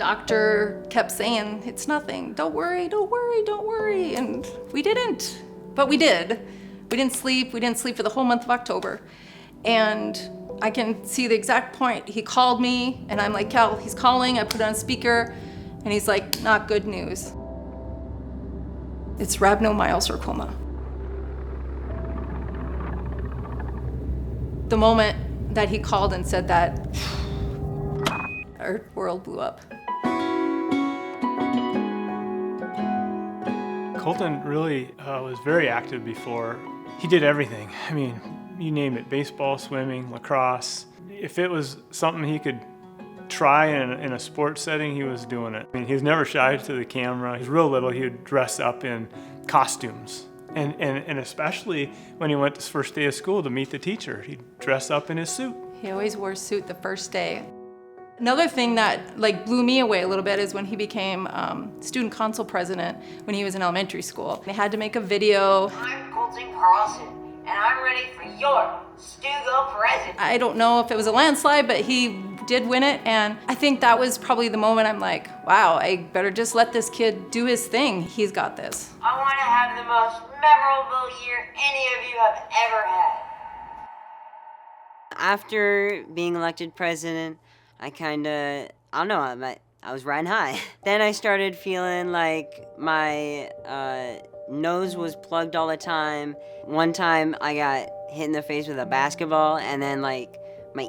Doctor kept saying, it's nothing, don't worry, don't worry, don't worry. And we didn't, but we did. We didn't sleep for the whole month of October. And I can see the exact point. He called me and I'm like, Cal, he's calling. I put it on speaker and he's like, not good news. It's rhabdomyosarcoma. The moment that he called and said that, our world blew up. Colton really was very active before. He did everything. I mean, you name it, baseball, swimming, lacrosse. If it was something he could try in a sports setting, he was doing it. I mean, he was never shy to the camera. He was real little, he would dress up in costumes. And especially when he went his first day of school to meet the teacher, he'd dress up in his suit. He always wore a suit the first day. Another thing that blew me away a little bit is when he became student council president when he was in elementary school. They had to make a video. I'm Colton Carlson, and I'm ready for your Stugo president. I don't know if it was a landslide, but he did win it, and I think that was probably the moment I'm like, wow, I better just let this kid do his thing. He's got this. I want to have the most memorable year any of you have ever had. After being elected president, I was riding high. Then I started feeling like my nose was plugged all the time. One time I got hit in the face with a basketball, and then my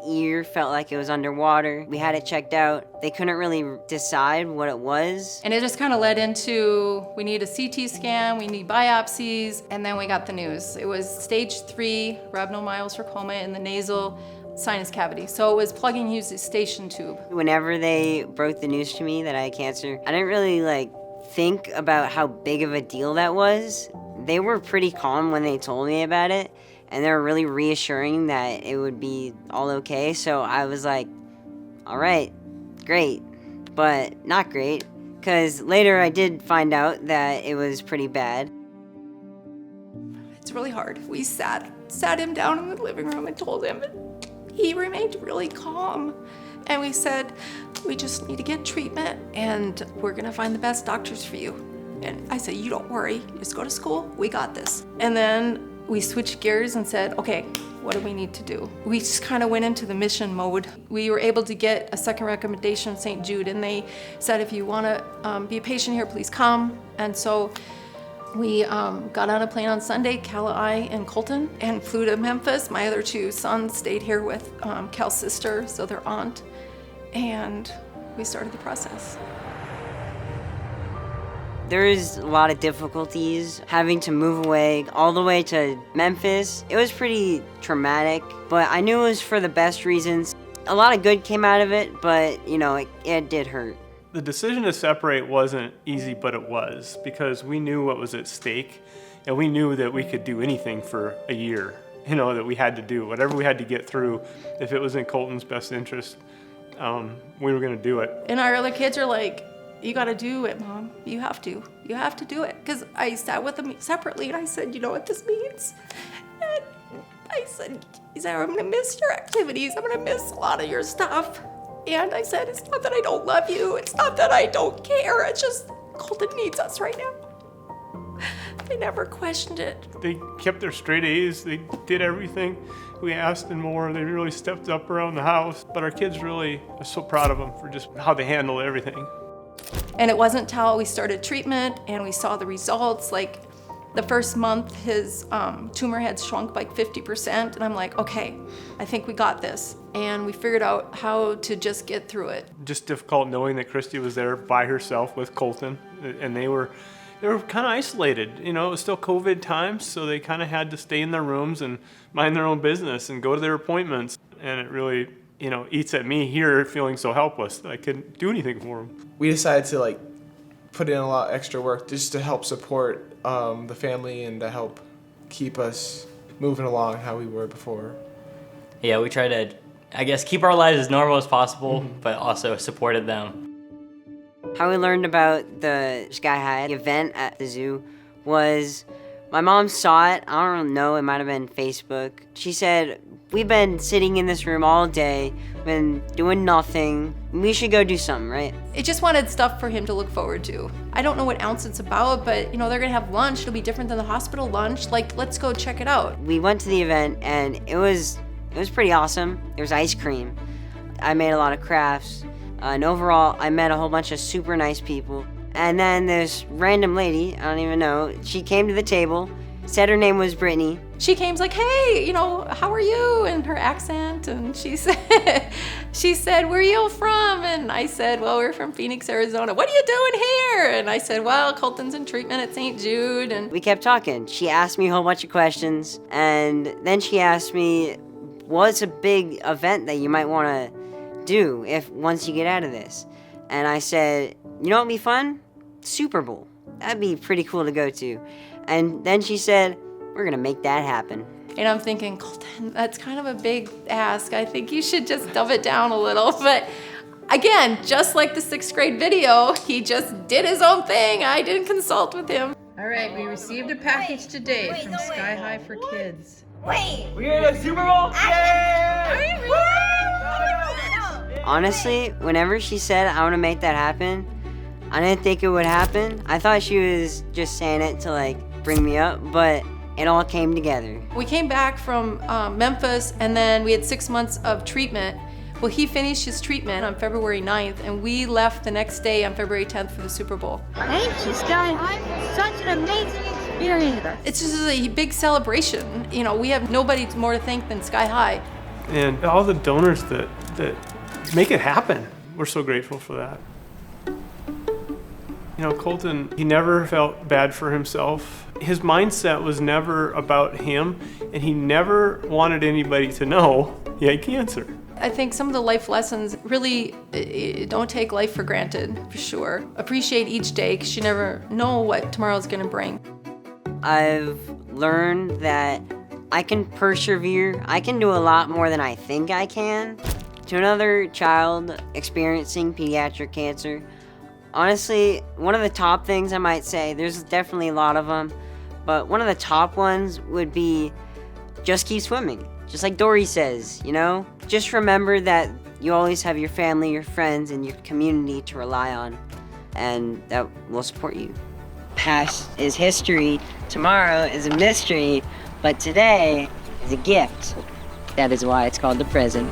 ear felt like it was underwater. We had it checked out. They couldn't really decide what it was. And it just kind of led into, we need a CT scan, we need biopsies, and then we got the news. It was stage 3 rhabdomyosarcoma in the nasal sinus cavity. So it was plugging Eustachian tube. Whenever they broke the news to me that I had cancer, I didn't really think about how big of a deal that was. They were pretty calm when they told me about it, and they were really reassuring that it would be all okay. So I was like, all right, great, but not great, because later I did find out that it was pretty bad. It's really hard. We sat him down in the living room and told him. He remained really calm. And we said, we just need to get treatment and we're gonna find the best doctors for you. And I said, you don't worry, just go to school, we got this. And then we switched gears and said, okay, what do we need to do? We just kind of went into the mission mode. We were able to get a second recommendation from St. Jude, and they said, if you wanna be a patient here, please come. And so we got on a plane on Sunday, Cal, I, and Colton, and flew to Memphis. My other 2 sons stayed here with Cal's sister, so their aunt, and we started the process. There's a lot of difficulties having to move away all the way to Memphis. It was pretty traumatic, but I knew it was for the best reasons. A lot of good came out of it, but it did hurt. The decision to separate wasn't easy, but it was, because we knew what was at stake, and we knew that we could do anything for a year, that we had to do. Whatever we had to get through, if it was in Colton's best interest, we were gonna do it. And our other kids are like, you gotta do it, Mom. You have to do it. Because I sat with them separately and I said, you know what this means? And I said, I'm gonna miss your activities. I'm gonna miss a lot of your stuff. And I said, it's not that I don't love you. It's not that I don't care. It's just Colton needs us right now. They never questioned it. They kept their straight A's. They did everything we asked and more. They really stepped up around the house. But our kids really are so proud of them for just how they handled everything. And it wasn't until we started treatment and we saw the results, the first month his tumor had shrunk by 50%, and I'm like, okay, I think we got this. And we figured out how to just get through it. Just difficult knowing that Christy was there by herself with Colton, and they were kind of isolated. It was still COVID times, so they kind of had to stay in their rooms and mind their own business and go to their appointments. And it really, eats at me here feeling so helpless that I couldn't do anything for them. We decided to put in a lot of extra work just to help support the family and to help keep us moving along how we were before. Yeah, we try to, keep our lives as normal as possible, but also supported them. How we learned about the Sky High event at the zoo was my mom saw it. I don't know, it might have been Facebook. She said, we've been sitting in this room all day been doing nothing. We should go do something, right? It just wanted stuff for him to look forward to. I don't know what ounce it's about, but you know, they're gonna have lunch. It'll be different than the hospital lunch. Like, let's go check it out. We went to the event and it was pretty awesome. There was ice cream. I made a lot of crafts. And overall, I met a whole bunch of super nice people. And then this random lady, I don't even know, she came to the table, said her name was Brittany. She came like, hey, you know, how are you? And her accent, and she said, where are you from? And I said, well, we're from Phoenix, Arizona. What are you doing here? And I said, well, Colton's in treatment at St. Jude. And We kept talking. She asked me a whole bunch of questions, and then she asked me, what's a big event that you might want to do once you get out of this? And I said, you know what would be fun? Super Bowl. That'd be pretty cool to go to. And then she said, we're gonna make that happen. And I'm thinking, Colton, that's kind of a big ask. I think you should just dumb it down a little. But again, just like the 6th grade video, he just did his own thing. I didn't consult with him. All right, we received a package today from Sky High for Kids. Wait! We're in the Super Bowl! Honestly, whenever she said, I wanna make that happen, I didn't think it would happen. I thought she was just saying it to like bring me up, but it all came together. We came back from Memphis, and then we had 6 months of treatment. Well, he finished his treatment on February 9th, and we left the next day on February 10th for the Super Bowl. Thank you, Sky High. Such an amazing experience. It's just a big celebration. You know, we have nobody more to thank than Sky High. And all the donors that make it happen. We're so grateful for that. You know, Colton, he never felt bad for himself. His mindset was never about him, and he never wanted anybody to know he had cancer. I think some of the life lessons really don't take life for granted, for sure. Appreciate each day, because you never know what tomorrow's gonna bring. I've learned that I can persevere. I can do a lot more than I think I can. To another child experiencing pediatric cancer, honestly, one of the top things I might say, there's definitely a lot of them, but one of the top ones would be just keep swimming. Just like Dory says, you know? Just remember that you always have your family, your friends, and your community to rely on, and that will support you. Past is history, tomorrow is a mystery, but today is a gift. That is why it's called the present.